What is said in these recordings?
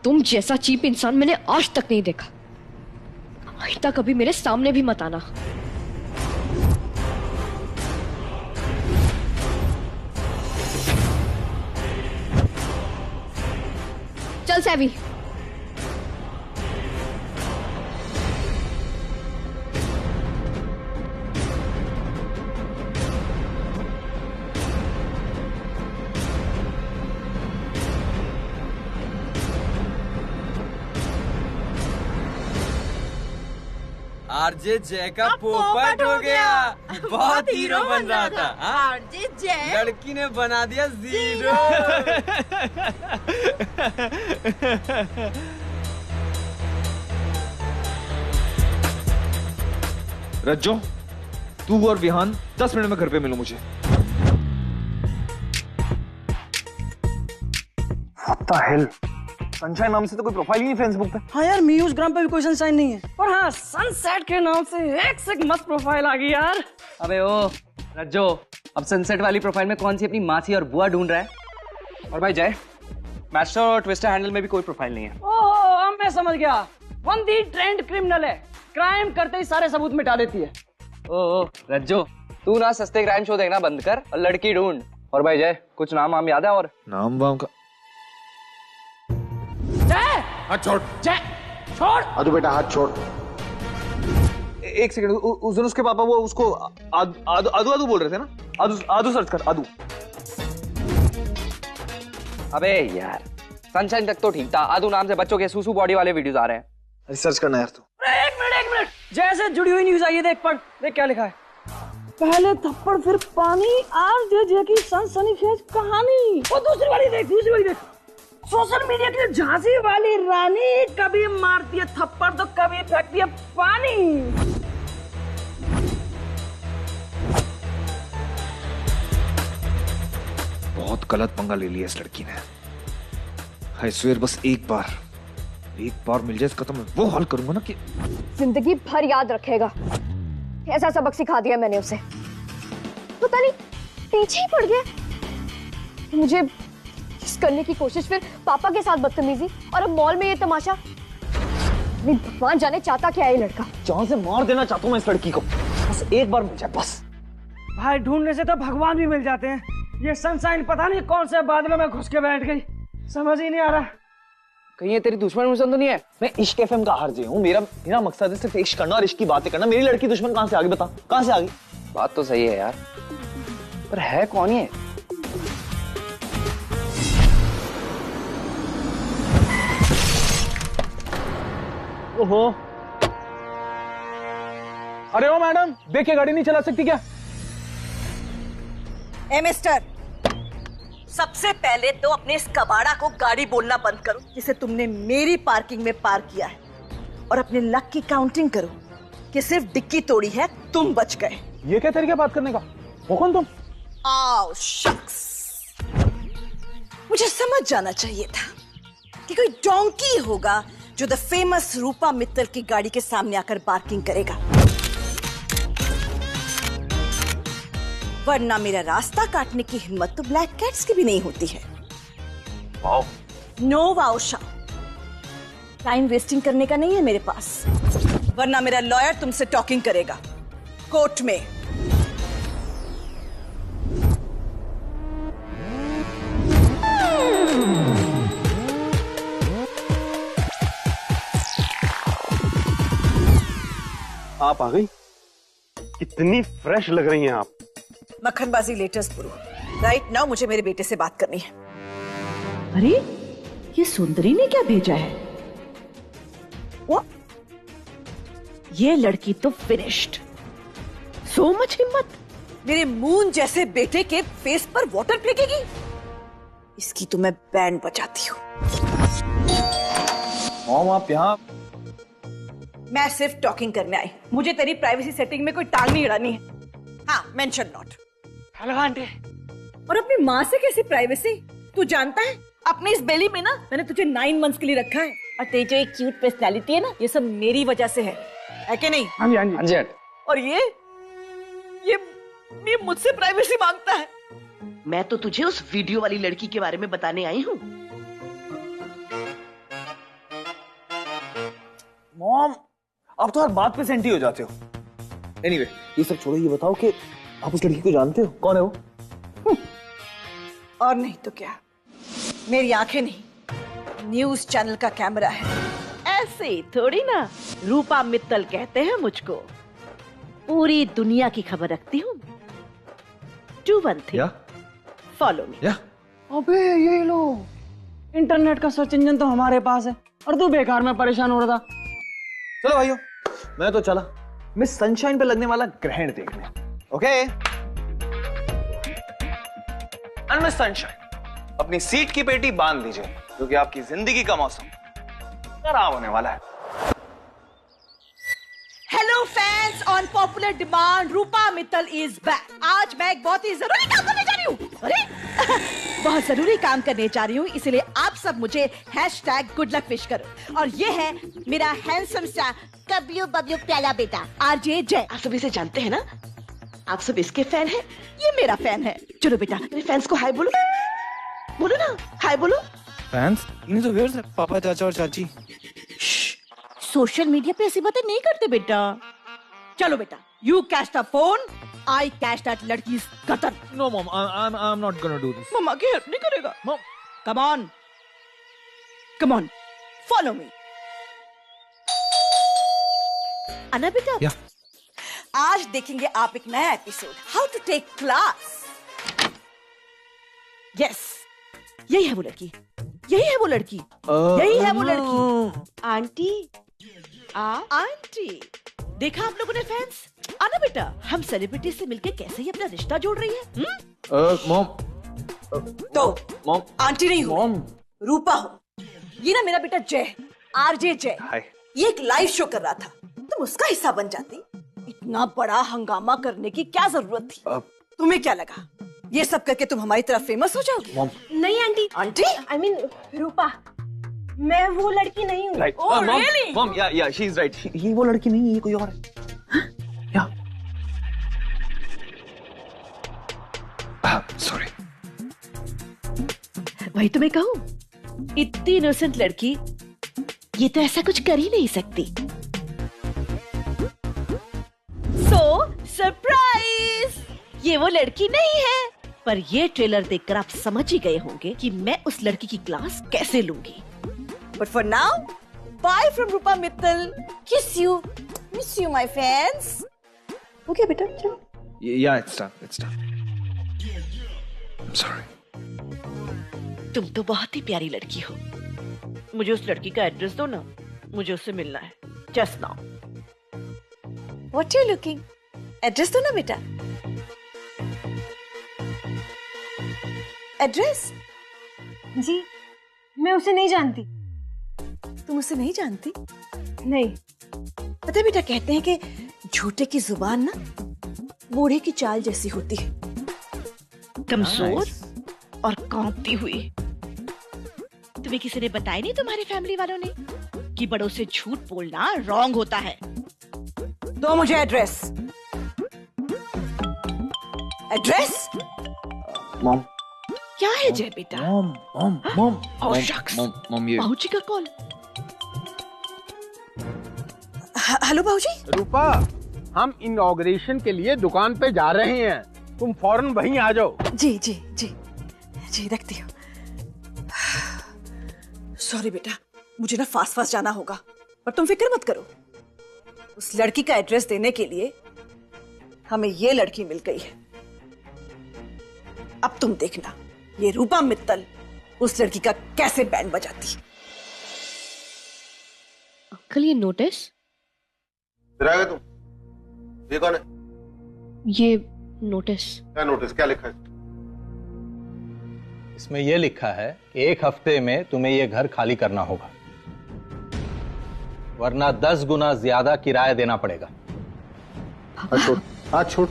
तुम जैसा चीप इंसान मैंने आज तक नहीं देखा। आइंदा कभी मेरे सामने भी मत आना। चल सैवी। आरजे जय का पोपट हो गया। बहुत हीरो बन रहा था। आरजे जय लड़की ने बना दिया जीरो। रज्जो, तू और विहान 10 मिनट में घर पे मिलो मुझे। What the hell? सनशाइन नाम से तो कोई प्रोफाइल ही नहीं फेसबुक पे। हाँ यार, म्यूजिग्राम पे भी कोई सनशाइन नहीं है। और हाँ, सनसेट के नाम से एक से एक मस्त प्रोफाइल आ गई यार। अबे ओ रज्जो, अब सनसेट वाली प्रोफाइल में कौन सी अपनी मासी और बुआ ढूंढ रहा है? और भाई जय, मैस्टर और ट्विस्टर हैंडल में भी कोई प्रोफाइल नहीं है। ओह, अब मैं समझ गया। वंदी ट्रेंड क्रिमिनल है, क्राइम करते ही सारे सबूत मिटा देती है। ओ रज्जो, तू ना सस्ते क्राइम शो देखना बंद कर और लड़की ढूंढ। और भाई जय, कुछ नाम वाम याद है? और नाम वाम का हाथ छोड़। जय छोड़। अदू बेटा हाथ छोड़। एक सेकंड, उस दिन उसके पापा वो उसको आदू आदू बोल रहे थे ना? आदू आदू सर्च कर, आदू। अबे यार, सनशाइन तक तो ठीक था। आदू नाम से बच्चों के सूसू बॉडी वाले वीडियोस आ रहे हैं। रिसर्च करना यार तू। एक मिनट, जैसे जुड़ी हुई न्यूज आई है, देख पढ़, देख क्या लिखा है। पहले थप्पड़ फिर पानी, आरजे जय की सनसनीखेज कहानी। वो दूसरी वाली देख। सोशल मीडिया की झांसी वाली रानी कभी मारती है थप्पड़ तो कभी फेंकती है पानी। बहुत गलत पंगा ले लिया इस लड़की ने। आई स्वेयर बस एक बार मिल जाए इसका तो मैं वो हाल करूंगा ना कि जिंदगी भर याद रखेगा। ऐसा सबक सिखा दिया मैंने उसे, पता नहीं पीछे ही पड़ गया। मुझे करने की कोशिश, फिर पापा के साथ बदतमीजी, और अब मॉल में ये तमाशा। भगवान जाने चाहता क्या है ये लड़का। जान से मार देना चाहता हूँ मैं इस लड़की को। बस एक बार मिल जाए बस। भाई ढूंढने से तो भगवान भी मिल जाते हैं। ये सनशाइन पता नहीं कौन से बादलों में घुस के बैठ गई, समझ ही नहीं आ रहा। कहीं ये तेरी दुश्मन तो नहीं है? मैं इश्क एफएम का आरजे हूँ। मेरा मकसद है सिर्फ इश्क करना और इश्क की बातें करना। मेरी लड़की दुश्मन कहाँ से आ गई? बता, कहाँ से आ गई? बात तो सही है यार, पर है कौन ये? ओहो, अरे ओ मैडम, देख के गाड़ी नहीं चला सकती क्या? ए मिस्टर, सबसे पहले तो अपने इस कबाड़ा को गाड़ी बोलना बंद करो जिसे तुमने मेरी पार्किंग में पार्क किया है, और अपने लक की काउंटिंग करो कि सिर्फ डिक्की तोड़ी है, तुम बच गए। ये क्या तरीका बात करने का? वो कौन तुम? आओ शख्स, मुझे समझ जाना चाहिए था कि कोई डोंकी होगा जो द फेमस रूपा मित्तल की गाड़ी के सामने आकर पार्किंग करेगा, वरना मेरा रास्ता काटने की हिम्मत तो ब्लैक कैट्स की भी नहीं होती है। वाओ। नो वाओशा, टाइम वेस्टिंग करने का नहीं है मेरे पास, वरना मेरा लॉयर तुमसे टॉकिंग करेगा कोर्ट में। आप आ गई? कितनी फ्रेश लग रही हैं आप। मक्खनबाजी लेटेस्ट पुरु। राइट नाउ मुझे मेरे बेटे से बात करनी है। अरे, ये सुंदरी ने क्या भेजा है? वो ये लड़की तो फिनिश्ड। सो मच हिम्मत। मेरे मून जैसे बेटे के फेस पर वाटर फेंकेगी, इसकी तो मैं बैंड बजाती हूँ। मॉम, आप यहाँ? मैं सिर्फ टॉकिंग करने आई, मुझे तेरी प्राइवेसी सेटिंग में कोई टांग नहीं अड़ानी है। हाँ, मेंशन नॉट। Hello aunty. और अपनी माँ से कैसी प्राइवेसी? तू जानता है अपनी इस बेली में ना मैंने तुझे 9 मंथ्स के लिए रखा है, और तेरी जो एक क्यूट पर्सनालिटी है ना, ये सब मेरी वजह से है कि नहीं? हाँ जी हाँ जी हाँ जी आंटी। और ये मुझसे प्राइवेसी मांगता है। मैं तो तुझे उस वीडियो वाली लड़की के बारे में बताने आई हूँ। मॉम, आप तो हर बात पे सेंटी हो जाते हो। एनीवे, ये सब छोड़ो, ये बताओ कि आप उस लड़की को जानते हो? कौन है वो? और नहीं तो क्या, मेरी आंखें नहीं, न्यूज चैनल का कैमरा है। ऐसे ही थोड़ी ना, रूपा मित्तल कहते हैं मुझको। पूरी दुनिया की खबर रखती हूँ। Do one thing, follow me. अबे ये लो, इंटरनेट का सर्च इंजन तो हमारे पास है और तू बेकार में परेशान हो रहा था। चलो भाइयों, मैं तो चला मिस सनशाइन पे लगने वाला ग्रहण देखने। ओके? एंड मिस सनशाइन, अपनी सीट की पेटी बांध दीजिए, क्योंकि आपकी जिंदगी का मौसम खराब होने वाला है। Hello fans, on popular demand Rupa Mittal is back. आज मैं एक बहुत ही जरूरी काम करने जा रही हूँ। अरे बहुत जरूरी काम करने जा रही हूँ, इसलिए आप सब मुझे #गुड लक विश करो। और ये है मेरा हैंडसम सा कब्यू बब्यू प्याला बेटा आरजे जय। आप सब इसे जानते हैं ना? आप सब इसके फैन हैं? ये मेरा फैन है। चलो बेटा, मेरे फैंस को हाय बोलो। बोलो ना, हाय बोलो। फैंस? इन्हीं तो व्यूअर्स हैं, पापा, चाचा और चाची। सोशल मीडिया पे ऐसी बातें नहीं करते बेटा। चलो बेटा, you catch the phone, I catch that लड़कीज कतल। No mom, I am not gonna do this. मम्मा की हेल्प नहीं करेगा? Mom, come on, follow me. Anna बेटा, या। आज देखेंगे आप एक नया episode, how to take class. Yes, यही है वो लड़की, यही है वो लड़की, यही है वो लड़की। आंटी, आंटी, देखा आप लोगों ने फैंस? आना बेटा, हम सेलिब्रिटी से मिलकर कैसे ही अपना रिश्ता जोड़ रही है। मॉम, तो मॉम, आंटी नहीं हो, मॉम, रूपा हो। ये ना मेरा बेटा जय, आरजे जय। हाय। ये एक लाइव शो कर रहा था, तुम उसका हिस्सा बन जाती। इतना बड़ा हंगामा करने की क्या जरूरत थी? तुम्हें क्या लगा ये सब करके तुम हमारी तरफ फेमस हो जाओगे? मॉम, नहीं आंटी, आंटी, आई मीन रूपा, मैं वो लड़की नहीं हूँ। राइट। Oh, really? मॉम, या शी इज राइट। ये वो लड़की नहीं है, ये कोई और है। या सॉरी। वही तो मैं कहूँ, इतनी इनोसेंट लड़की ये तो ऐसा कुछ कर ही नहीं सकती। सरप्राइज, ये वो लड़की नहीं है। पर ये ट्रेलर देखकर आप समझ ही गए होंगे कि मैं उस लड़की की क्लास कैसे लूंगी। But for now, bye from Rupa Mittal. Kiss you, miss you my fans. Okay बेटा, चलो। Yeah, it's done. I am sorry. तुम तो बहुत ही प्यारी लड़की हो। मुझे उस लड़की का एड्रेस दो ना, मुझे उससे मिलना है just now. What you looking? Address दो ना बेटा। एड्रेस? जी, मैं उसे नहीं जानती। तुम उसे नहीं जानती? नहीं। पता है बेटा, कहते हैं कि झूठे की जुबान ना बूढ़े की चाल जैसी होती है, कमजोर और कांपती हुई। तुम्हें किसी ने बताया नहीं, तुम्हारे फैमिली वालों ने, कि बड़ों से झूठ बोलना रॉन्ग होता है? दो मुझे एड्रेस। एड्रेस? मॉम, क्या है जय बेटा? मॉम, और शख्स, मॉम, ये बाबूजी का कॉल। हेलो बाबूजी। रूपा, हम इनॉग्रेशन के लिए दुकान पे जा रहे हैं, तुम फौरन वहीं आ जाओ। जी जी जी जी, रखती हूँ। सॉरी बेटा, मुझे ना फास्ट जाना होगा, पर तुम फिक्र मत करो। उस लड़की का एड्रेस देने के लिए हमें ये लड़की मिल गई है। अब तुम देखना, ये रूपा मित्तल उस लड़की का कैसे बैंड बजाती है। अंकल, ये नोटिस? फिर तुम, ये कौन है? ये नोटिस। क्या नोटिस, क्या लिखा है? इसमें यह लिखा है कि 1 हफ्ते में तुम्हें यह घर खाली करना होगा, वरना 10 गुना ज्यादा किराया देना पड़ेगा। हाथ छोड़।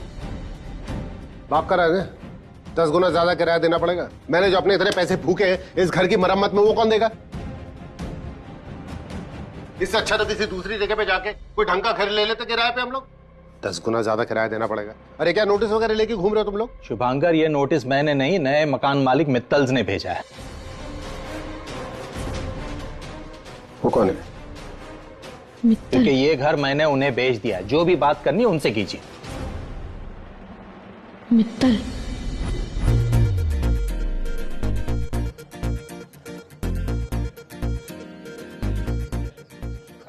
बाप का राज है, 10 गुना ज्यादा किराया देना पड़ेगा? मैंने जो अपने इतने पैसे फूके इस घर की मरम्मत में, वो कौन देगा? इससे अच्छा तो किसी दूसरी जगह पे जाके कोई ढंग का घर ले लेते किराए पे हम लोग। 10 गुना ज्यादा किराया देना पड़ेगा। अरे क्या नोटिस वगैरह लेके घूम रहे हो तुम लोग? शुभांकर, ये नोटिस मैंने नहीं, नए मकान मालिक मित्तल्स ने भेजा है। वो कौन है? क्योंकि ये घर मैंने उन्हें बेच दिया। जो भी बात करनी है उनसे कीजिए। मित्तल।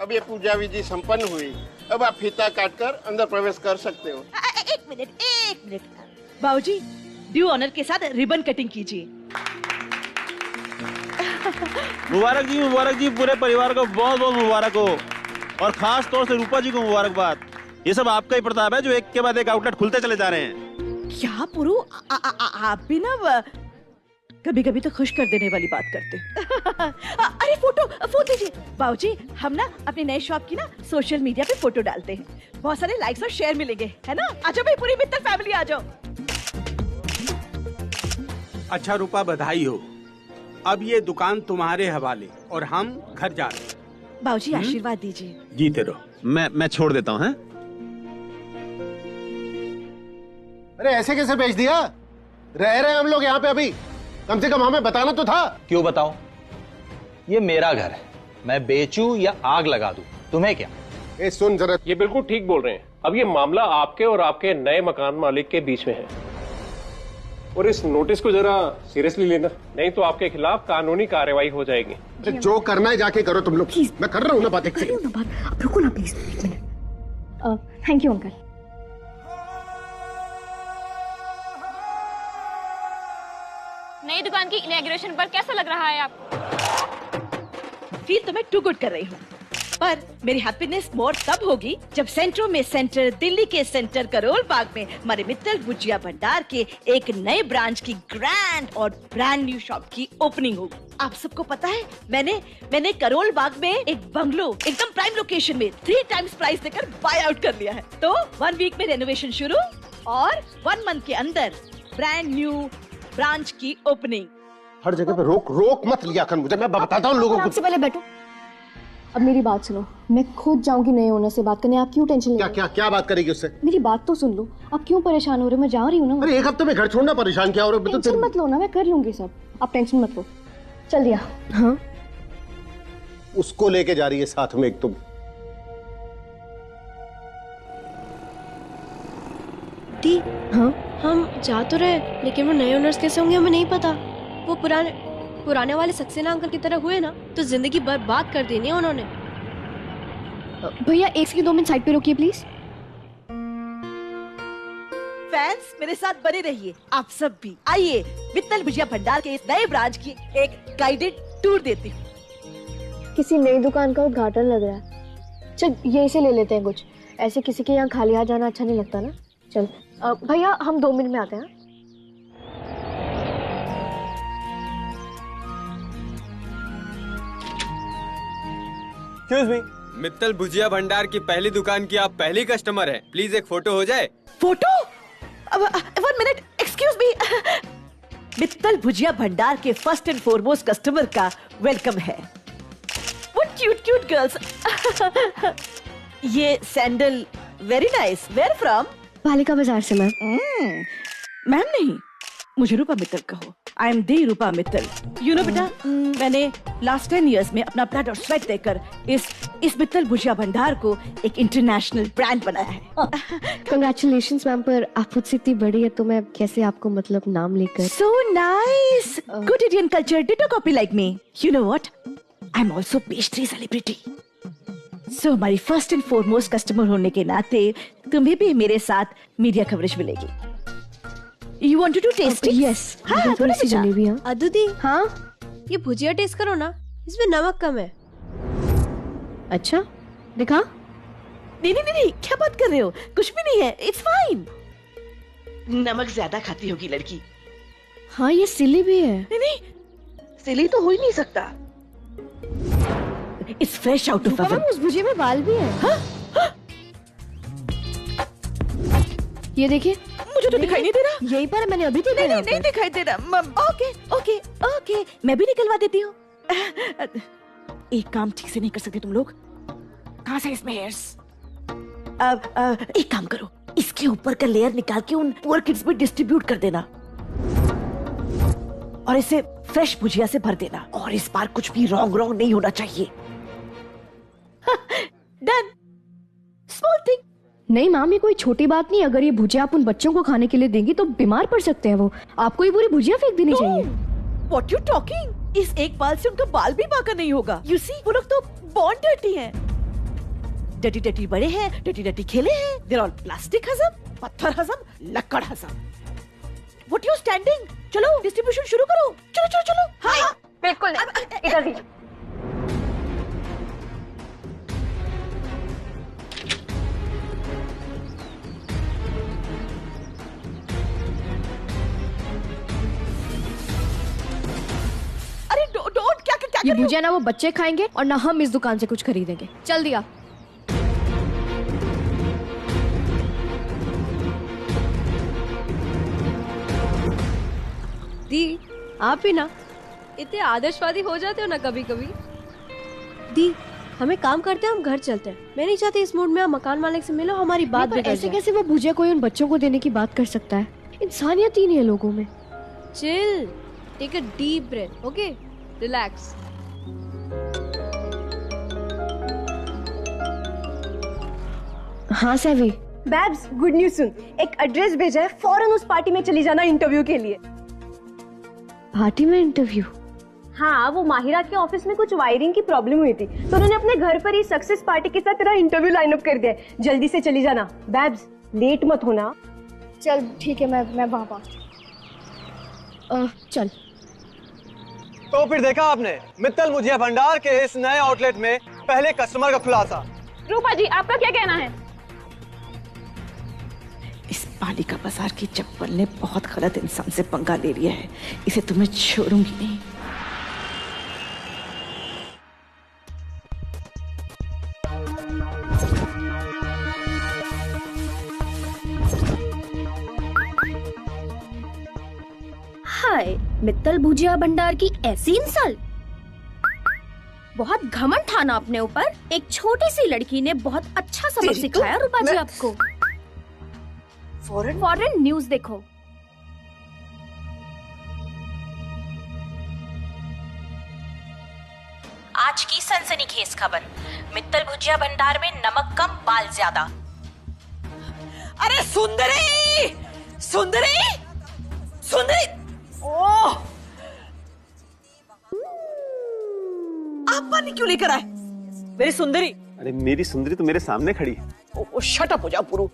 अब ये पूजा विधि संपन्न हुई। अब आप फीता काटकर अंदर प्रवेश कर सकते हो। एक मिनट बाबूजी, ड्यू ऑनर के साथ रिबन कटिंग कीजिए। मुबारक जी, पूरे परिवार को बहुत बहुत मुबारक हो, और खास तौर से रूपा जी को मुबारकबाद। ये सब आपका ही प्रताप है जो एक के बाद एक आउटलेट खुलते चले जा रहे हैं। क्या पुरु, आप भी ना कभी कभी तो खुश कर देने वाली बात करते हैं। अरे फोटो दीजिए बाबूजी। हम ना अपनी नई शॉप की ना सोशल मीडिया पे फोटो डालते हैं, बहुत सारे लाइक्स और शेयर मिलेंगे, है ना? आ जाओ भाई, पूरी मित्तल फैमिली आ जाओ। अच्छा रूपा, बधाई हो। अब ये दुकान तुम्हारे हवाले और हम घर जा रहे हैं। बाबूजी आशीर्वाद दीजिए। जीते रहो। मैं छोड़ देता हूँ। अरे ऐसे कैसे बेच दिया? रह रहे हम लोग यहाँ पे अभी, कम से कम हमें बताना तो था। क्यों बताओ? ये मेरा घर है, मैं बेचूं या आग लगा दूं, तुम्हें क्या? ए सुन जरा, ये बिल्कुल ठीक बोल रहे हैं। अब ये मामला आपके और आपके नए मकान मालिक के बीच में है, और इस नोटिस को जरा सीरियसली लेना, नहीं तो आपके खिलाफ कानूनी कार्रवाई हो जाएगी। जो करना है जाके करो तुम लोग। मैं कर रहा हूँ ना बात। रुको ना प्लीज, एक मिनट। Thank you uncle. नई दुकान की इनॉग्रेशन पर कैसा लग रहा है आपको? फील तो मैं टू गुड कर रही हूँ, पर मेरी हैप्पीनेस मोर तब होगी जब सेंट्रो में सेंटर, दिल्ली के सेंटर करोल बाग में हमारे मित्तल भुजिया भंडार के एक नए ब्रांच की ग्रैंड और ब्रांड न्यू शॉप की ओपनिंग होगी। आप सबको पता है, मैंने करोल बाग में एक बंगलो एकदम प्राइम लोकेशन में 3 टाइम्स प्राइस देकर बाय आउट कर लिया है। तो 1 वीक में रेनोवेशन शुरू और 1 मंथ के अंदर ब्रांड न्यू ब्रांच की ओपनिंग। हर जगह पे रोक मत लिया कर मुझे, मैं बताता हूँ लोगों को। आपसे पहले बैठो, अब मेरी बात सुनो। मैं खुद जाऊंगी नए ओनर से बात करने, आप क्यों टेंशन ले रहे हो? क्या बात करेगी उससे? मेरी बात तो सुन लो, आप क्यों परेशान हो रहे हो? मैं जा रही हूँ ना। अरे 1 हफ्ते में घर छोड़ना परेशान क्या हो रहा है? टेंशन मत लो ना, मैं कर लूंगी सब, आप टेंशन मत लो। चल दिया। हाँ, उसको लेके जा रही है साथ में एक तुम। दी, हाँ हम जा तो रहे, लेकिन वो नए ओनर्स कैसे होंगे हमें नहीं पता। वो पुराने वाले सक्सेना अंकल की तरह हुए ना तो जिंदगी बर्बाद कर देनी है उन्होंने। भैया 1 से 2 मिनट साइड पे रोकिए प्लीज। फैंस मेरे साथ बने रहिए, आप सब भी आइए, मित्तल भुजिया भंडार के इस नए ब्रांच की एक गाइडेड टूर देती हूँ। किसी नई दुकान का उद्घाटन लग रहा है, चल यहीं से ले लेते हैं कुछ। ऐसे किसी के यहाँ खाली हाथ जाना अच्छा नहीं लगता ना। चल भैया, हम 2 मिनट में आते हैं। एक्सक्यूज मी, मित्तल भुजिया भंडार की पहली दुकान की आप पहली कस्टमर हैं। प्लीज एक फोटो हो जाए। Photo? 1 minute, excuse me. Mittal Bhujia Bhandar के फर्स्ट एंड फॉरमोस्ट कस्टमर का वेलकम है। वो क्यूट गर्ल्स। ये sandal very nice. Where from? Palika Bazaar से मैम। मैम नहीं, मुझे रूपा मित्तल कहो। I am the Rupa Mittal. You know बेटा, मैंने लास्ट 10 years में अपना ब्लड और स्वेट देकर इस मित्तल भुजिया भंडार को एक इंटरनेशनल ब्रांड बनाया है। कंग्रेचुलेशंस मैम, पर आप खुद से इतनी बड़ी है तो मैं कैसे आपको मतलब नाम लेकर। So nice, good Indian culture, ditto copy like me. You know what, I am also pastry celebrity. So हमारी फर्स्ट एंड फॉरमोस्ट कस्टमर होने के नाते तुम्हें भी मेरे साथ मीडिया कवरेज मिलेगी। You want to taste it? Yes. हाँ, थोड़ी सी जलेबी। हाँ अदुदी, हाँ, ये भुजिया टेस्ट करो ना, इसमें नमक कम है। अच्छा दिखा। नहीं, क्या बात कर रहे हो? कुछ भी नहीं है, इट्स फाइन। नमक ज्यादा खाती होगी लड़की। हाँ, ये सिली भी है। नहीं, सिली तो हो ही नहीं सकता। It's fresh out of oven. उस भुजिया में बाल भी है। हाँ? ये देखिए, मुझे तो दिखाई नहीं दे रहा। यही पर मैंने अभी देखा। नहीं दिखाई दे रहा। ओके, मैं भी निकलवा देती हूँ। एक काम ठीक से नहीं कर सकते तुम लोग? कहाँ से इसमें हेयर्स? एक काम करो, इसके ऊपर का लेयर निकाल के उन पुअर किड्स में डिस्ट्रीब्यूट कर देना और इसे फ्रेश भुजिया से भर देना। और इस बार कुछ भी रॉन्ग नहीं होना चाहिए। डन। Small thing. नहीं मैम, ये कोई छोटी बात नहीं। अगर ये भुजिया आप उन बच्चों को खाने के लिए देंगी तो बीमार पड़ सकते हैं वो। आपको ये पूरी भुजिया फेंक देनी चाहिए। What you talking? इस एक बाल से उनका बाल भी बाका नहीं होगा। You see, वो लोग तो बॉर्न डर्टी हैं। डर्टी बड़े हैं, डर्टी खेले हैं। They're all plastic हजम, पत्थर हजम, लकड़ हजम। What you standing? चलो डिस्ट्रीब्यूशन शुरू करो। चलो। हाँ। बिल्कुल नहीं। इधर दीजिए। अरे डोंट क्या ये भुजिया ना वो बच्चे खाएंगे और ना हम इस दुकान से कुछ खरीदेंगे। चल दिया। दी, आप ही ना इतने आदर्शवादी हो जाते हो ना कभी कभी। दी, हमें काम करते हैं, हम घर चलते हैं। मैं नहीं चाहती इस मूड में आप मकान मालिक से मिलो, हमारी बात बिगड़ जाए। ऐसे कैसे वो भुजिया कोई उन बच्चों को देने की बात कर सकता है? इंसानियत ही नहीं है लोगों में। Chill, take a deep breath, okay, relax. हाँ सैवी। बैब्स, गुड न्यूज सुन। एक एड्रेस भेजा है, फौरन उस पार्टी में चली जाना इंटरव्यू के लिए। पार्टी में इंटरव्यू? हाँ, वो माहिरा के ऑफिस में कुछ वायरिंग की प्रॉब्लम हुई थी तो उन्होंने अपने घर पर ही सक्सेस पार्टी के साथ तेरा इंटरव्यू लाइन अप कर दिया है। जल्दी से चली जाना बैब्स, लेट मत होना। चल ठीक है, मैं वहाँ पहुँच। चल। तो फिर देखा आपने मित्तल भुजिया भंडार के इस नए आउटलेट में पहले कस्टमर का खुलासा। रूपा जी, आपका क्या कहना है? इस पालिका बाजार की चप्पल ने बहुत गलत इंसान से पंगा ले लिया है। इसे तुम्हें छोड़ूंगी नहीं। हाय, मित्तल भुजिया भंडार की ऐसी इंसल्ट। बहुत घमंड था ना अपने ऊपर। एक छोटी सी लड़की ने बहुत अच्छा सबक सिखाया रूपा जी आपको। फॉरेन न्यूज देखो। आज की सनसनीखेज खबर, मित्तल भुजिया भंडार में नमक कम बाल ज्यादा। अरे सुंदरी, सुंदरी, सुंदरी, ओह, आप पानी क्यों लेकर आए? मेरी सुंदरी। अरे मेरी सुंदरी तो मेरे सामने खड़ी है। शट अप हो जाओ पुरु।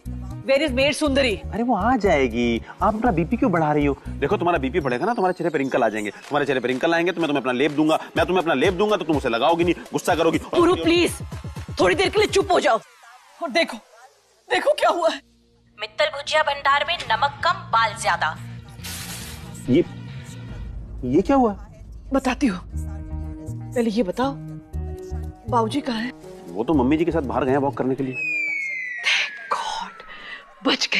वेयर इज मेड सुंदरी? अरे वो आ जाएगी। आप अपना बीपी क्यों बढ़ा रही हो? देखो तुम्हारा बीपी बढ़ेगा ना, तुम्हारे चेहरे पे रिंकल आ जाएंगे। तुम्हारे चेहरे पे रिंकल आएंगे तो मैं तुम्हें अपना लेप दूंगा। मैं तुम्हें अपना लेप दूंगा तो तुम उसे लगाओगी नहीं, गुस्सा करोगी। पुरु प्लीज थोड़ी देर के लिए चुप हो जाओ और देखो, देखो क्या हुआ है। मित्तल भुजिया भंडार में नमक कम बाल ज्यादा। ये क्या हुआ? बताती हूँ, पहले ये बताओ बाबूजी कहाँ है? वो तो मम्मी जी के साथ बाहर गए वॉक करने के लिए। गॉड, बच गए।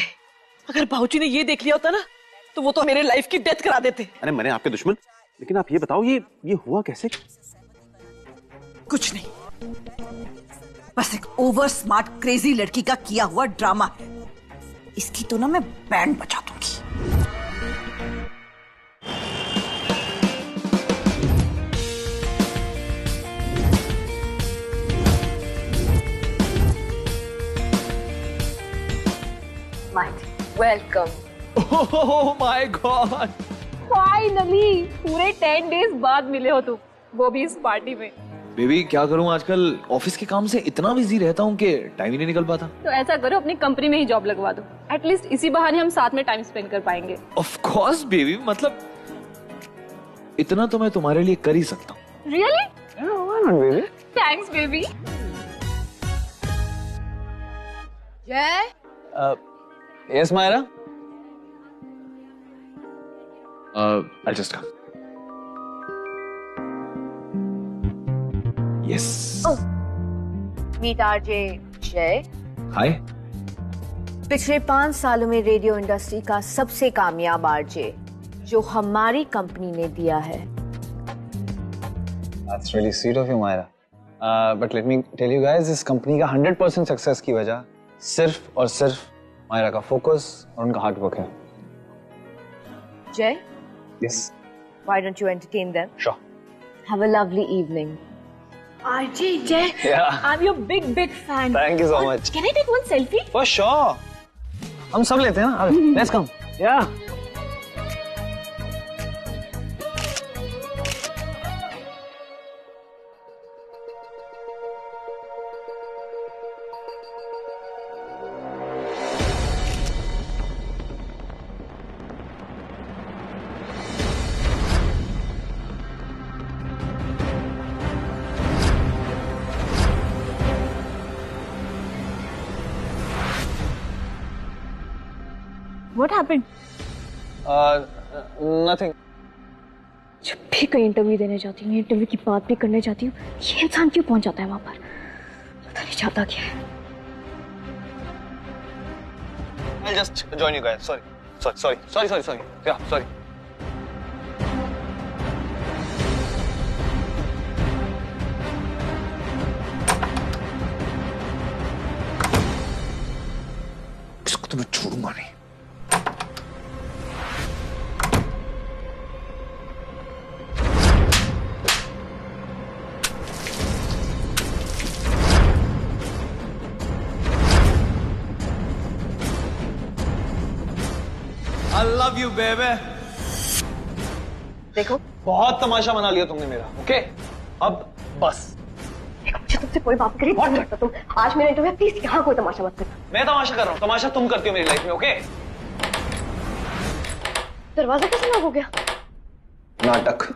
अगर बाबूजी ने ये देख लिया होता ना तो वो तो मेरे लाइफ की डेथ करा देते। अरे मैंने आपके दुश्मन। लेकिन आप ये बताओ ये हुआ कैसे? कुछ नहीं, बस एक ओवर स्मार्ट क्रेजी लड़की का किया हुआ ड्रामा है। इसकी तो ना मैं बैंड बजा दूंगी। Welcome. Oh my God, finally पूरे 10 डेज बाद मिले हो तुम, वो भी इस पार्टी में। बेबी क्या करूं, आजकल ऑफिस के काम से इतना बिजी रहता हूं कि टाइम ही नहीं निकल पाता। तो ऐसा करो, अपनी कंपनी में ही जॉब लगवा दो। एटलीस्ट इसी बहाने हम साथ में टाइम स्पेंड कर पाएंगे। ऑफ कोर्स बेबी, मतलब इतना तो मैं तुम्हारे लिए कर ही सकता हूँ। रियली? Thanks baby. जय। Yes, Myra? I'll just come. Yes. Oh. Meet RJ Jay. Hi. पिछले 5 सालों में रेडियो इंडस्ट्री का सबसे कामयाब आरजे जो हमारी कंपनी ने दिया है। That's really sweet of you, Myra. But let me tell you guys, इस कंपनी का 100% सक्सेस की वजह सिर्फ और सिर्फ मायरा का फोकस और उनका हार्ड वर्क है। Jay, yes, why don't you entertain them? Sure. Have a lovely evening. RJ, Jay, Yeah. I'm your big fan. Thank you so much. Can I take one selfie? For sure. हम सब लेते हैं ना। Let's come. Yeah. What happened? Nothing. जब भी कहीं interview देने जाती हूँ, इंटरव्यू की बात भी करने जाती हूँ, ये इंसान क्यों पहुंच जाता है वहां पर? पता नहीं चाहता क्या है। I'll just join you guys. Sorry. Yeah, sorry. इसको तो मैं छोड़ूंगा नहीं। I love you, baby. देखो, बहुत तमाशा बना लिया तुमने मेरा, ओके? अब बस। देखो, मुझे तुमसे कोई बात करी नहीं करता तुम। आज मेरा इंटरव्यू, प्लीज यहाँ कोई तमाशा मत करना। मैं तमाशा कर रहा हूँ, तमाशा तुम करती हो मेरी लाइफ में, ओके? दरवाजा कैसे लॉक हो गया? नाटक।